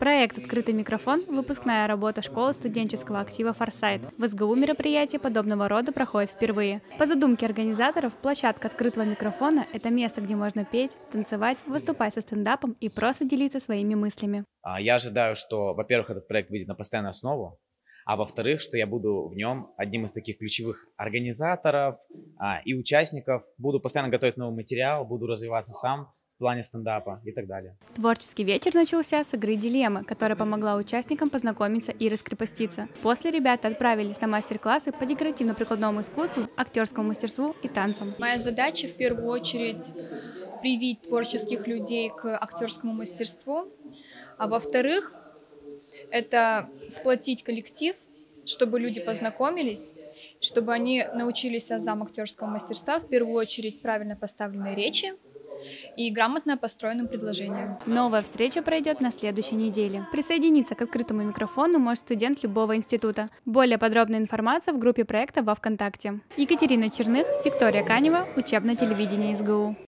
Проект «Открытый микрофон» – выпускная работа школы студенческого актива «Форсайт». В СГУ мероприятия подобного рода проходят впервые. По задумке организаторов, площадка открытого микрофона – это место, где можно петь, танцевать, выступать со стендапом и просто делиться своими мыслями. Я ожидаю, что, во-первых, этот проект выйдет на постоянную основу, а во-вторых, что я буду в нем одним из таких ключевых организаторов и участников. Буду постоянно готовить новый материал, буду развиваться сам в плане стендапа и так далее. Творческий вечер начался с игры «Дилеммы», которая помогла участникам познакомиться и раскрепоститься. После ребята отправились на мастер-классы по декоративно-прикладному искусству, актерскому мастерству и танцам. Моя задача в первую очередь привить творческих людей к актерскому мастерству, а во-вторых, это сплотить коллектив, чтобы люди познакомились, чтобы они научились азам актерского мастерства, в первую очередь правильно поставленной речи и грамотно построенным предложением. Новая встреча пройдет на следующей неделе. Присоединиться к открытому микрофону может студент любого института. Более подробная информация в группе проекта во ВКонтакте. Екатерина Черных, Виктория Канева, учебное телевидение СГУ.